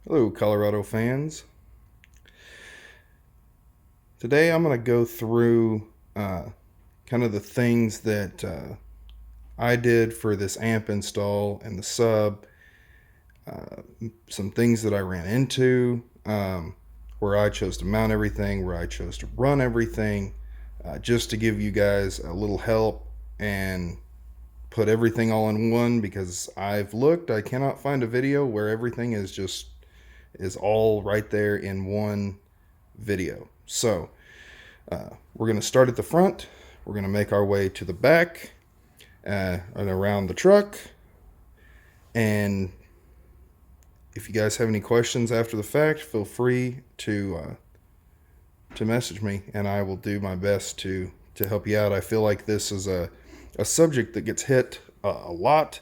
Hello, Colorado fans. Today I'm going to go through kind of the things that I did for this amp install and the sub, some things that I ran into, where I chose to mount everything, where I chose to run everything, just to give you guys a little help and put everything all in one because I've looked, I cannot find a video where everything is all right there in one video. So we're going to start at the front. We're going to make our way to the back and around the truck. And if you guys have any questions after the fact, feel free to message me, and I will do my best to help you out. I feel like this is a subject that gets hit a lot.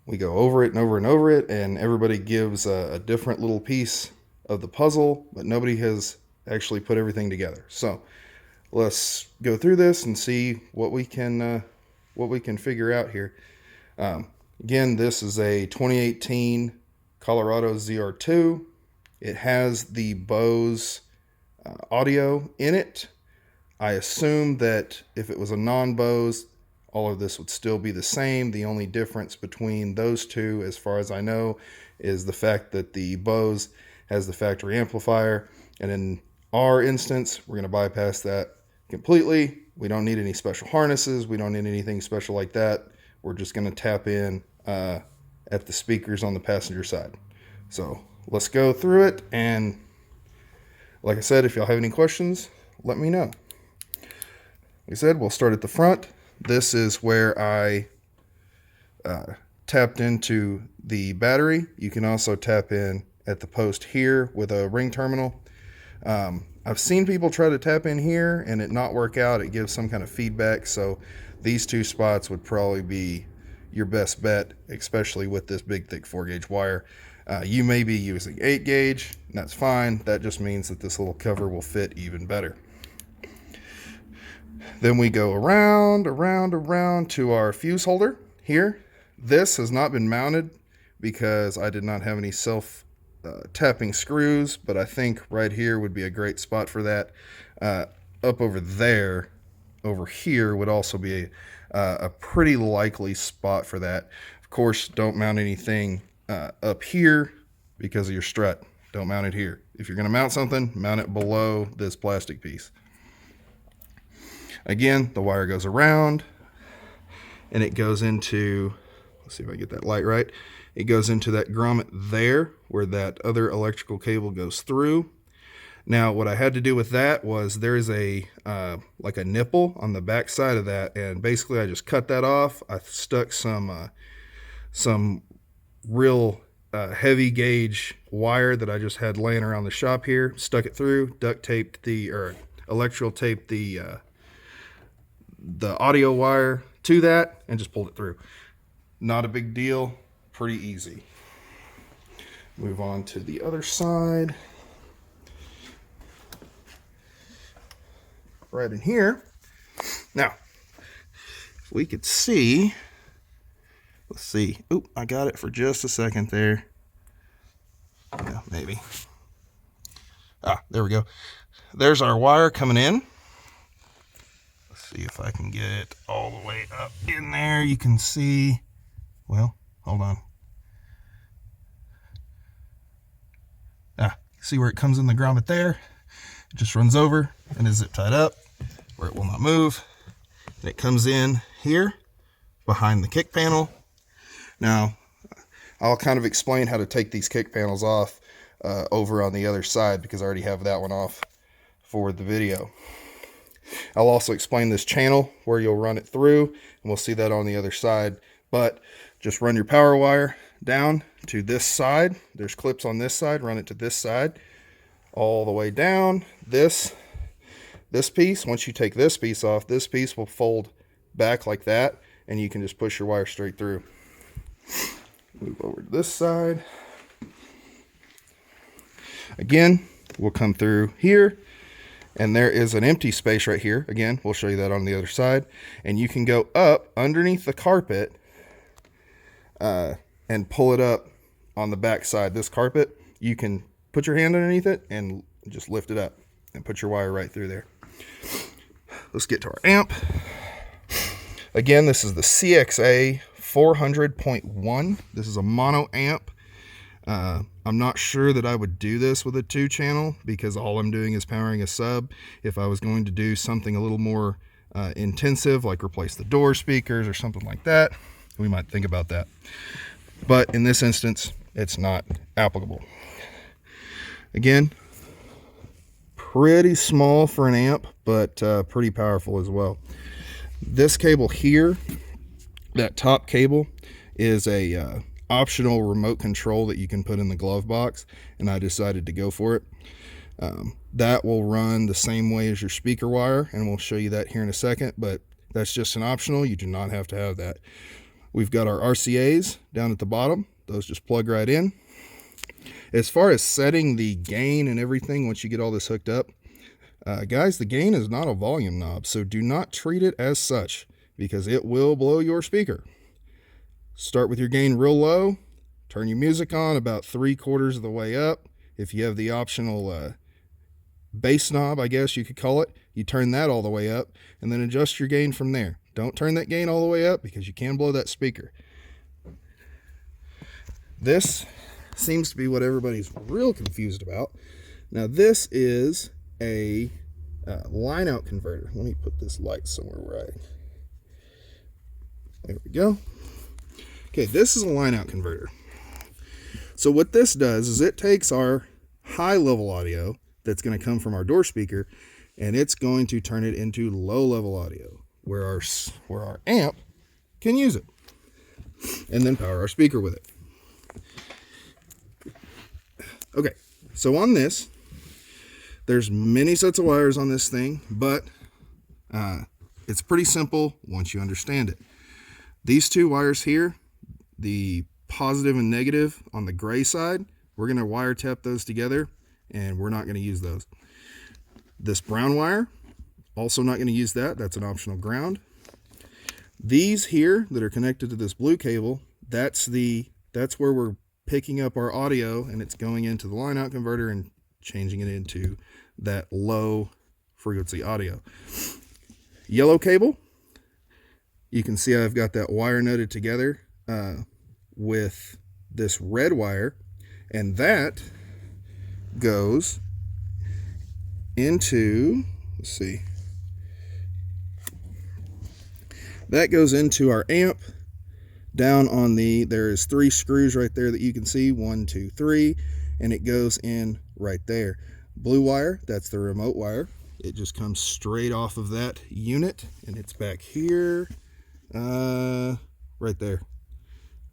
We go over it and over and over it, and everybody gives a different little piece of the puzzle, but nobody has actually put everything together. So let's go through this and see what we can figure out here. Again, this is a 2018 Colorado ZR2. It has the Bose audio in it. I assume that if it was a non-Bose, all of this would still be the same. The only difference between those two, as far as I know, is the fact that the Bose has the factory amplifier, and in our instance, we're going to bypass that completely. We don't need any special harnesses. We don't need anything special like that. We're just going to tap in at the speakers on the passenger side. So let's go through it, and like I said, if y'all have any questions, let me know. Like I said, we'll start at the front. This is where I tapped into the battery. You can also tap in at the post here with a ring terminal. I've seen people try to tap in here and it not work out. It gives some kind of feedback. So these two spots would probably be your best bet, especially with this big, thick 4-gauge wire. You may be using 8-gauge, and that's fine. That just means that this little cover will fit even better. Then we go around to our fuse holder here. This has not been mounted because I did not have any tapping screws, but I think right here would be a great spot for that. Up over there, over here would also be a pretty likely spot for that. Of course, don't mount anything up here because of your strut. Don't mount it here. If you're going to mount something, mount it below this plastic piece. Again, the wire goes around and it goes into, let's see if I get that light right. It goes into that grommet there where that other electrical cable goes through. Now, what I had to do with that was there's a like a nipple on the back side of that, and basically I just cut that off. I stuck some real heavy gauge wire that I just had laying around the shop here, stuck it through, duct taped electrical taped the audio wire to that, and just pulled it through. Not a big deal, pretty easy. Move on to the other side. Right in here. Now, if we could see, let's see. Oop, I got it for just a second there. Yeah, maybe. There we go. There's our wire coming in. Let's see if I can get it all the way up in there. You can see, well, hold on. See where it comes in the grommet there? It just runs over and is zip tied up where it will not move. And it comes in here behind the kick panel. Now, I'll kind of explain how to take these kick panels off over on the other side because I already have that one off for the video. I'll also explain this channel where you'll run it through, and we'll see that on the other side. But just run your power wire down to this side. There's clips on this side. Run it to this side all the way down. This piece, once you take this piece off, this piece will fold back like that, and you can just push your wire straight through. Move over to this side. Again, we'll come through here, and there is an empty space right here. Again, we'll show you that on the other side. And you can go up underneath the carpet and pull it up on the back side, this carpet, you can put your hand underneath it and just lift it up and put your wire right through there. Let's get to our amp. Again, this is the CXA 400.1. This is a mono amp. I'm not sure that I would do this with a 2-channel because all I'm doing is powering a sub. If I was going to do something a little more intensive, like replace the door speakers or something like that, we might think about that. But in this instance, it's not applicable. Again, pretty small for an amp, but pretty powerful as well. This cable here, that top cable, is a optional remote control that you can put in the glove box, and I decided to go for it. That will run the same way as your speaker wire, and we'll show you that here in a second, but that's just an optional. You do not have to have that. We've got our RCAs down at the bottom. Those just plug right in. As far as setting the gain and everything, once you get all this hooked up, guys, the gain is not a volume knob, so do not treat it as such because it will blow your speaker. Start with your gain real low, turn your music on about 3/4 of the way up. If you have the optional bass knob, I guess you could call it, you turn that all the way up and then adjust your gain from there. Don't turn that gain all the way up because you can blow that speaker. This seems to be what everybody's real confused about. Now this is a line out converter. Let me put this light somewhere right. There we go. Okay, this is a line out converter. So what this does is it takes our high level audio that's going to come from our door speaker and it's going to turn it into low level audio where our amp can use it and then power our speaker with it. Okay, so on this, there's many sets of wires on this thing, but it's pretty simple once you understand it. These 2 wires here, the positive and negative on the gray side, we're going to wire tap those together and we're not going to use those. This brown wire, also not going to use that. That's an optional ground. These here that are connected to this blue cable, that's where we're picking up our audio and it's going into the line out converter and changing it into that low frequency audio. Yellow cable, you can see I've got that wire nutted together with this red wire, and that goes into, let's see, that goes into our amp down on there's 3 screws right there that you can see, 1, 2, 3, and it goes in right there. Blue wire, that's the remote wire. It just comes straight off of that unit and it's back here, right there.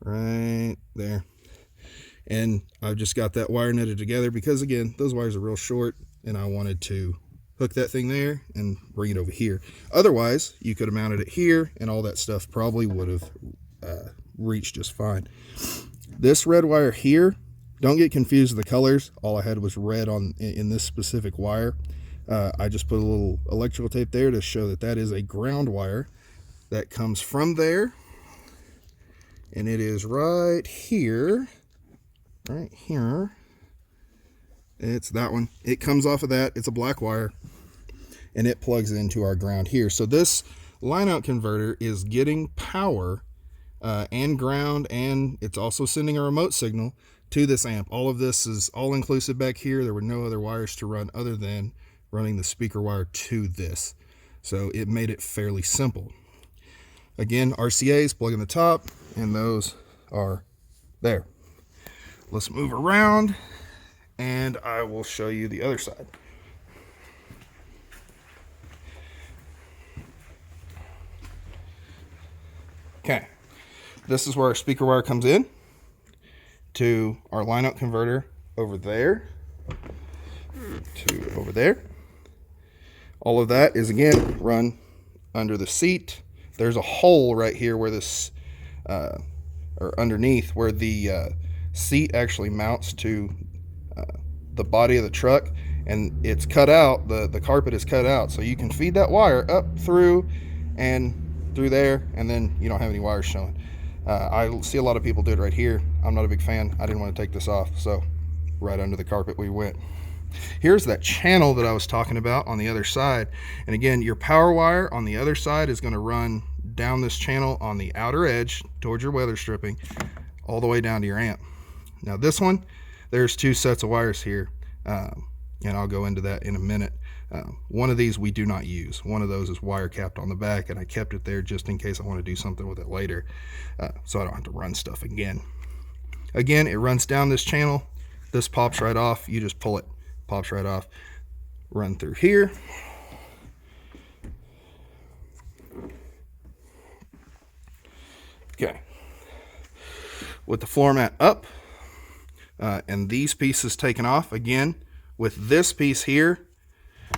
Right there. And I've just got that wire netted together because again, those wires are real short and I wanted to hook that thing there and bring it over here. Otherwise, you could have mounted it here and all that stuff probably would have reached just fine. This red wire here, don't get confused with the colors. All I had was red in this specific wire. I just put a little electrical tape there to show that that is a ground wire that comes from there. And it is right here. Right here. It's that one. It comes off of that. It's a black wire. And it plugs into our ground here. So this line out converter is getting power and ground, and it's also sending a remote signal to this amp. All of this is all inclusive back here. There were no other wires to run other than running the speaker wire to this. So it made it fairly simple. Again, RCAs plug in the top, and those are there. Let's move around, and I will show you the other side. Okay, this is where our speaker wire comes in to our line out converter over there to over there. All of that is again run under the seat. There's a hole right here where this or underneath where the seat actually mounts to the body of the truck, and it's cut out, the carpet is cut out, so you can feed that wire up through and through there, and then you don't have any wires showing. I see a lot of people do it right here. I'm not a big fan. I didn't want to take this off, so right under the carpet we went. Here's that channel that I was talking about on the other side. And again, your power wire on the other side is going to run down this channel on the outer edge towards your weather stripping, all the way down to your amp. Now this one, there's 2 sets of wires here, and I'll go into that in a minute. One of these we do not use. One of those is wire capped on the back, and I kept it there just in case I want to do something with it later, so I don't have to run stuff again. Again, it runs down this channel. This pops right off. You just pull it, pops right off. Run through here. Okay. With the floor mat up, and these pieces taken off, again, with this piece here,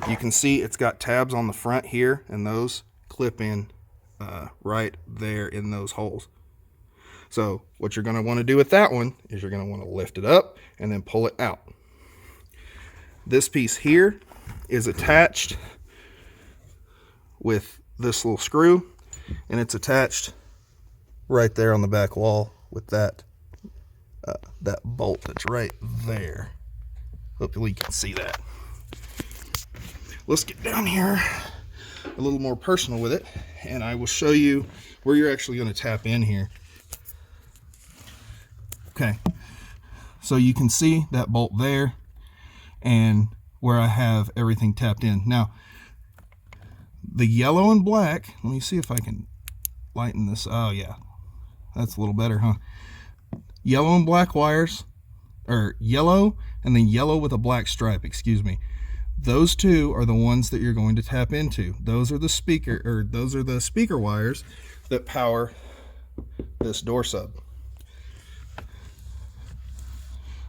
you can see it's got tabs on the front here, and those clip in right there in those holes. So what you're going to want to do with that one is you're going to want to lift it up and then pull it out. This piece here is attached with this little screw, and it's attached right there on the back wall with that bolt that's right there. Hopefully you can see that. Let's get down here a little more personal with it, and I will show you where you're actually going to tap in here. Okay, so you can see that bolt there and where I have everything tapped in. Now, the yellow and black, let me see if I can lighten this. Oh yeah, that's a little better, huh? Yellow and black wires, or yellow and then yellow with a black stripe, excuse me. Those 2 are the ones that you're going to tap into. Those are the speaker wires that power this door sub.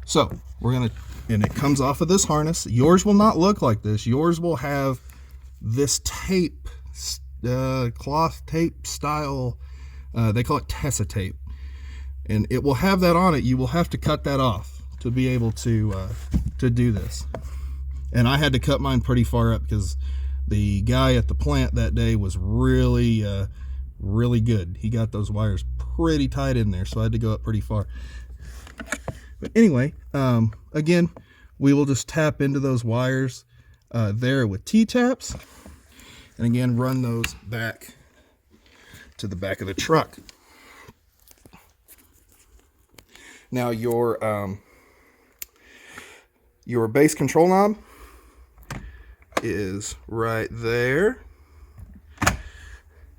So we're gonna, and it comes off of this harness. Yours will not look like this. Yours will have this tape, cloth tape style. They call it Tessa tape, and it will have that on it. You will have to cut that off to be able to do this. And I had to cut mine pretty far up because the guy at the plant that day was really good. He got those wires pretty tight in there, so I had to go up pretty far. But anyway, again, we will just tap into those wires there with T-taps, and again run those back to the back of the truck. Now your base control knob is right there,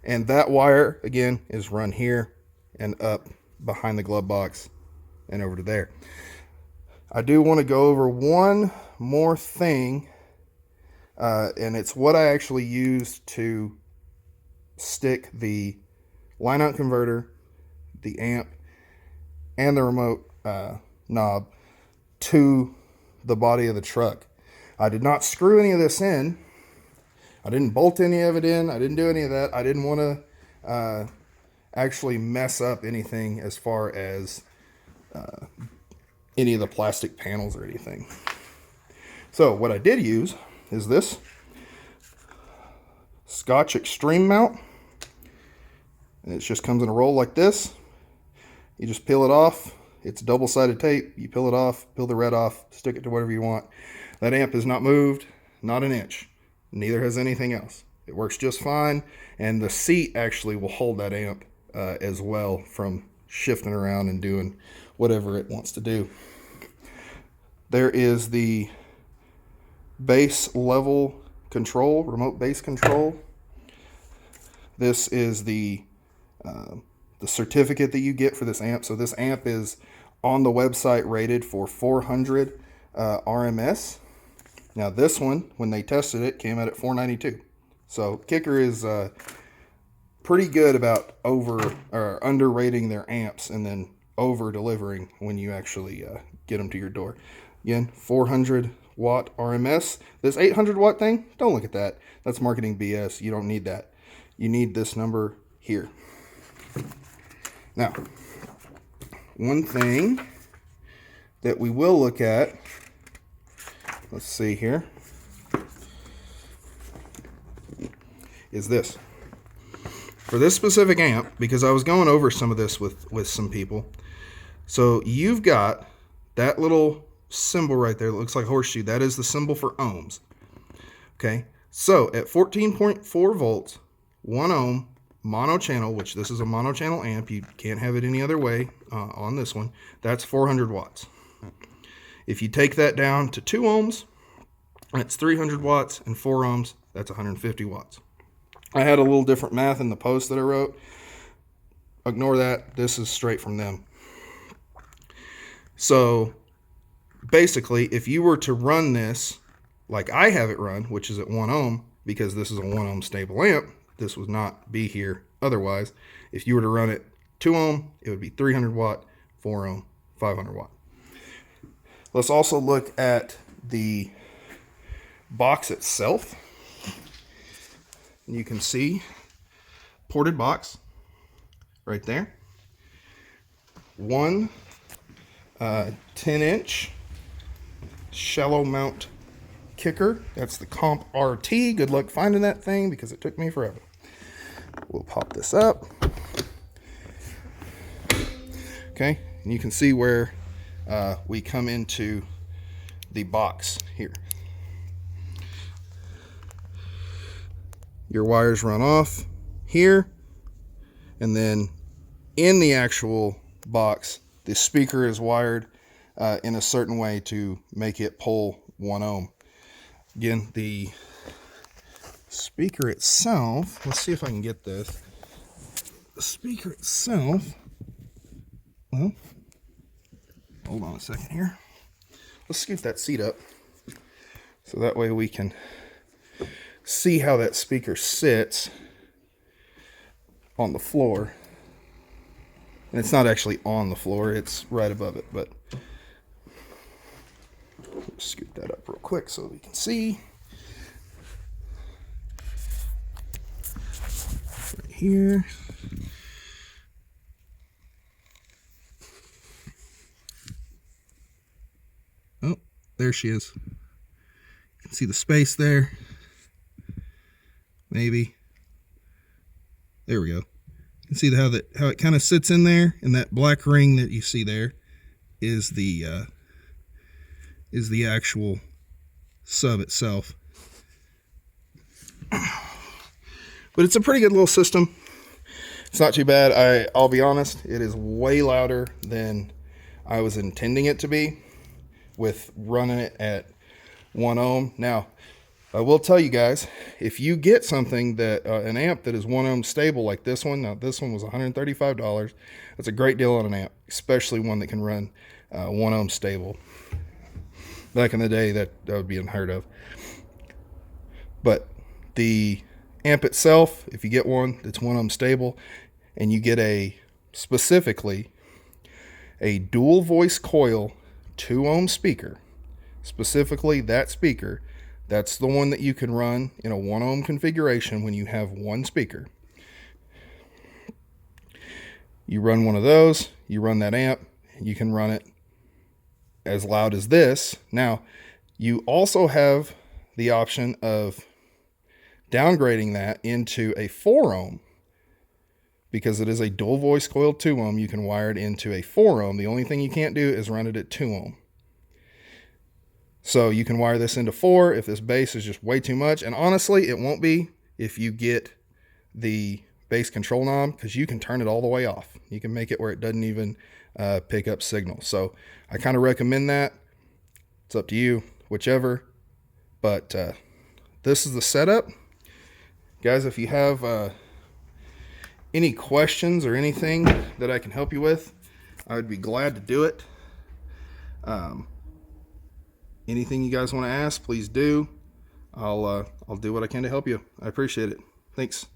and that wire again is run here and up behind the glove box and over to there. I do want to go over one more thing, and it's what I actually use to stick the line out converter, the amp, and the remote knob to the body of the truck. I did not screw any of this in. I didn't bolt any of it in. I didn't do any of that. I didn't want to actually mess up anything as far as any of the plastic panels or anything. So what I did use is this Scotch Extreme mount, and it just comes in a roll like this. You just peel it off. It's double-sided tape. You peel it off, peel the red off, stick it to whatever you want. That amp is not moved, not an inch. Neither has anything else. It works just fine, and the seat actually will hold that amp as well from shifting around and doing whatever it wants to do. There is the bass level control, remote bass control. This is the certificate that you get for this amp. So this amp is on the website rated for 400 RMS. Now this one, when they tested it, came out at 492. So Kicker is pretty good about underrating their amps and then over delivering when you actually get them to your door. Again, 400 watt RMS. This 800 watt thing, don't look at that. That's marketing BS. You don't need that. You need this number here. Now, one thing that we will look at, let's see here, is this. For this specific amp, because I was going over some of this with some people, So you've got that little symbol right there that looks like a horseshoe. That is the symbol for ohms. Okay, so at 14.4 volts, 1 ohm, mono channel, which this is a mono channel amp, you can't have it any other way on this one, that's 400 watts. If you take that down to 2 ohms, that's 300 watts, and 4 ohms, that's 150 watts. I had a little different math in the post that I wrote. Ignore that. This is straight from them. So basically, if you were to run this like I have it run, which is at 1 ohm, because this is a 1 ohm stable amp, this would not be here otherwise. If you were to run it 2 ohm, it would be 300 watt, 4 ohm, 500 watt. Let's also look at the box itself. You can see ported box right there. One 10-inch shallow mount kicker. That's the Comp RT. Good luck finding that thing because it took me forever. We'll pop this up. Okay, and you can see where we come into the box here. Your wires run off here, and then in the actual box, the speaker is wired in a certain way to make it pull 1 ohm. Again, the speaker itself, let's see if I can get this. The speaker itself, well, hold on a second here. Let's scoot that seat up so that way we can see how that speaker sits on the floor. And it's not actually on the floor, it's right above it, but scoot that up real quick so we can see. Right here. Oh, there she is. You can see the space there. Maybe. There we go. You can see how it kind of sits in there, and that black ring that you see there is the actual sub itself. But it's a pretty good little system. It's not too bad. I'll be honest, it is way louder than I was intending it to be with running it at 1 ohm. Now, I will tell you guys, if you get something that an amp that is 1 ohm stable like this one, now this one was $135. That's a great deal on an amp, especially one that can run 1 ohm stable. Back in the day, that would be unheard of. But the amp itself, if you get one that's 1 ohm stable, and you get specifically a dual voice coil 2 ohm speaker, specifically that speaker, that's the one that you can run in a 1 ohm configuration when you have one speaker. You run one of those, you run that amp, you can run it as loud as this. Now, you also have the option of downgrading that into a 4 ohm. Because it is a dual voice coil 2 ohm, you can wire it into a 4 ohm. The only thing you can't do is run it at 2 ohm. So you can wire this into 4 if this bass is just way too much. And honestly, it won't be if you get the bass control knob, because you can turn it all the way off. You can make it where it doesn't even pick up signal. So I kind of recommend that. It's up to you, whichever. But this is the setup. Guys, if you have any questions or anything that I can help you with, I would be glad to do it. Anything you guys want to ask, please do. I'll do what I can to help you. I appreciate it. Thanks.